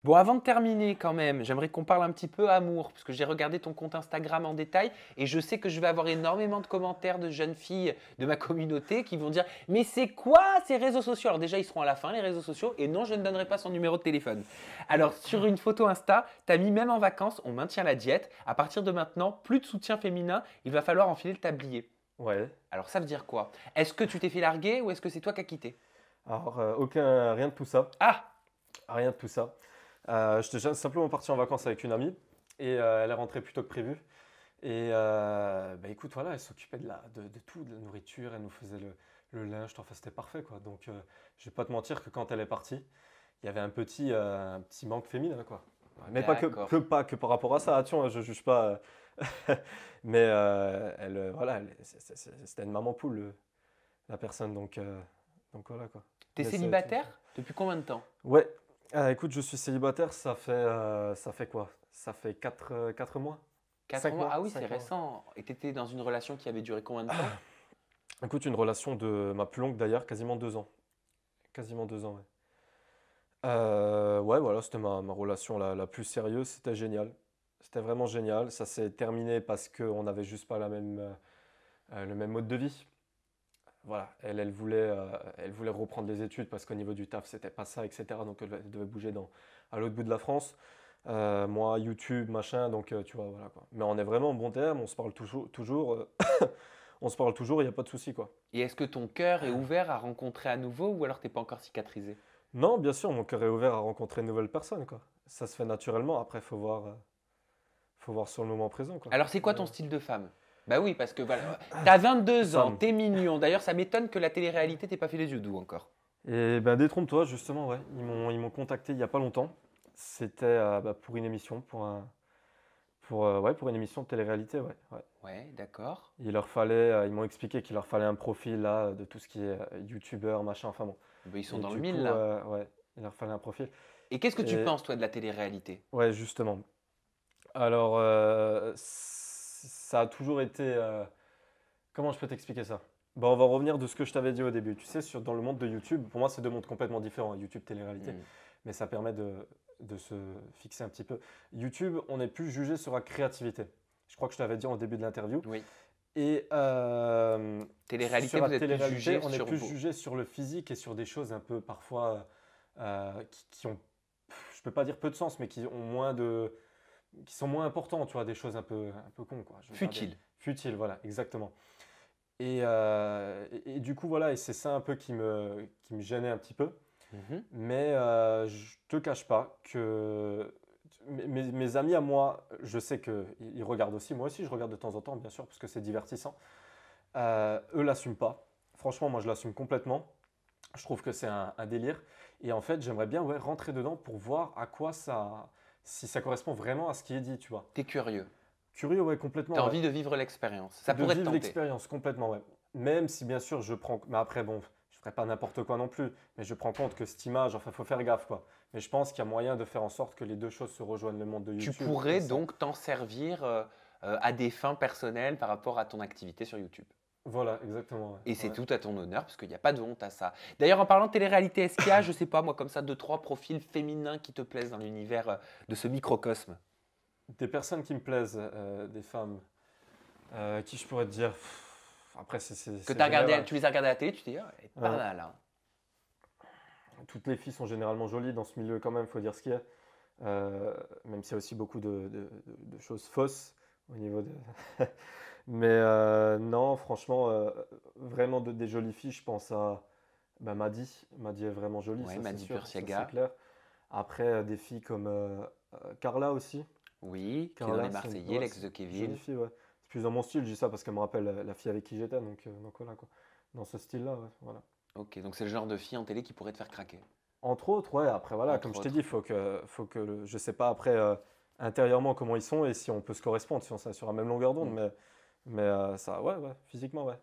Bon, avant de terminer quand même, j'aimerais qu'on parle un petit peu amour, parce que j'ai regardé ton compte Instagram en détail et je sais que je vais avoir énormément de commentaires de jeunes filles de ma communauté qui vont dire mais c'est quoi ces réseaux sociaux? Alors déjà, ils seront à la fin, les réseaux sociaux, et non, je ne donnerai pas son numéro de téléphone. Alors, sur une photo Insta, tu as mis même en vacances, on maintient la diète. À partir de maintenant, plus de soutien féminin, il va falloir enfiler le tablier. Ouais. Alors, ça veut dire quoi? Est-ce que tu t'es fait larguer ou est-ce que c'est toi qui as quitté? Alors, rien de tout ça. Ah! Rien de tout ça. J'étais simplement parti en vacances avec une amie et elle est rentrée plus tôt que prévu. Et bah, écoute, voilà, elle s'occupait de tout, de la nourriture, elle nous faisait le linge, enfin, c'était parfait quoi. Donc, je vais pas te mentir que quand elle est partie, il y avait un petit manque féminin quoi. Mais D'accord. pas que par rapport à ça, attention, je juge pas. Mais voilà, c'était une maman poule, la personne, donc voilà quoi. T'es Mais c'est- célibataire? Depuis combien de temps? Ouais, écoute, je suis célibataire, ça fait quoi? Ça fait 4 mois? 4 5 mois? mois? Ah oui, c'est 5 mois. récent. Et t'étais dans une relation qui avait duré combien de temps? Écoute, une relation de ma plus longue d'ailleurs, quasiment 2 ans. Quasiment 2 ans, ouais. Ouais, voilà, c'était ma relation la plus sérieuse, c'était génial. C'était vraiment génial. Ça s'est terminé parce qu'on n'avait juste pas le même mode de vie. Voilà, elle voulait reprendre les études parce qu'au niveau du taf, c'était pas ça, etc. Donc elle devait bouger à l'autre bout de la France. Moi, YouTube, machin, donc tu vois, voilà quoi. Mais on est vraiment en bon terme, on se parle toujours, on se parle toujours, il n'y a pas de souci quoi. Et est-ce que ton cœur est ouvert à rencontrer à nouveau ou alors t'es pas encore cicatrisé? Non, bien sûr, mon cœur est ouvert à rencontrer de nouvelles personnes quoi. Ça se fait naturellement, après, faut voir sur le moment présent quoi. Alors c'est quoi Mais, ton style de femme? Bah oui, parce que voilà, t'as 22 ans, Sam. t'es mignon. D'ailleurs, ça m'étonne que la télé-réalité t'ait pas fait les yeux doux encore. Et ben détrompe-toi, justement, ouais. Ils m'ont contacté il y a pas longtemps. C'était bah, pour une émission, ouais, pour une émission de télé-réalité, ouais, ouais. Ouais, d'accord. Ils m'ont expliqué qu'il leur fallait un profil là de tout ce qui est youtubeur, machin, enfin bon. Bah, ils sont Et dans le du mille coup, là. ouais, il leur fallait un profil. Et qu'est-ce que tu Et penses toi de la télé-réalité? ouais, justement. Alors, ça a toujours été. Comment je peux t'expliquer ça? Bon, on va revenir de ce que je t'avais dit au début. Tu sais, dans le monde de YouTube, pour moi, c'est deux mondes complètement différents, hein, YouTube, télé-réalité. Hmm. Mais ça permet de se fixer un petit peu. YouTube, on n'est plus jugé sur la créativité. Je crois que je t'avais dit en début de l'interview. Oui. Et Télé-réalité, sur la vous êtes plus télé-réalité, jugé on est sur plus vos. jugé sur le physique et sur des choses un peu parfois qui ont, je peux pas dire peu de sens, mais qui sont moins importants, tu vois, des choses un peu cons, quoi. Je veux dire, Futile. futiles, voilà, exactement. Et du coup, voilà, et c'est ça un peu qui me gênait un petit peu. Mhm. Mais je te cache pas que mes amis à moi, je sais qu'ils regardent aussi. Moi aussi, je regarde de temps en temps, bien sûr, parce que c'est divertissant. Eux l'assument pas. Franchement, moi, je l'assume complètement. Je trouve que c'est un délire. Et en fait, j'aimerais bien ouais, rentrer dedans pour voir si ça correspond vraiment à ce qui est dit, tu vois. T'es curieux. Curieux, ouais, T'as complètement, ouais. envie de vivre l'expérience. Ça De pourrait te vivre tenter. l'expérience complètement, ouais. Même si bien sûr je prends. Mais après, bon, je ferai pas n'importe quoi non plus. Mais je prends compte que cette image, enfin, faut faire gaffe, quoi. Mais je pense qu'il y a moyen de faire en sorte que les deux choses se rejoignent, le monde de Tu YouTube et pourrais ça. donc t'en servir à des fins personnelles par rapport à ton activité sur YouTube. Voilà, exactement, Et ouais. c'est Ouais. tout à ton honneur, parce qu'il n'y a pas de honte à ça. D'ailleurs, en parlant de télé-réalité, est-ce qu'il y a, je sais pas moi, comme ça, deux, trois profils féminins qui te plaisent dans l'univers de ce microcosme? Des personnes qui me plaisent, des femmes, qui je pourrais te dire. Après, Que c'est t'as regardé, général. tu les as regardées à la télé, tu te dis, ah, elle est pas Ouais. mal, hein. Toutes les filles sont généralement jolies dans ce milieu, quand même, faut dire ce qu'il y a. Même s'il y a aussi beaucoup de choses fausses au niveau de. Mais non, franchement, vraiment des jolies filles, je pense à bah, Maddy. Maddy est vraiment jolie, Ouais, ça c'est Madi sûr, ça c'est Bursiaga. clair. Après, des filles comme Carla aussi. Oui, qui est dans Les Carla, Marseillais, ouais, l'ex de c'est une jolie Kevin. fille, ouais. C'est plus dans mon style, je dis ça parce qu'elle me rappelle la fille avec qui j'étais, donc voilà quoi. Dans ce style-là, ouais, voilà. Ok, donc c'est le genre de fille en télé qui pourrait te faire craquer. Entre autres, ouais, après voilà, Entre comme je t'ai autres. dit, je sais pas après intérieurement comment ils sont et si on peut se correspondre, si on est sur la même longueur d'onde, Mm. mais ça, ouais, ouais, physiquement, ouais.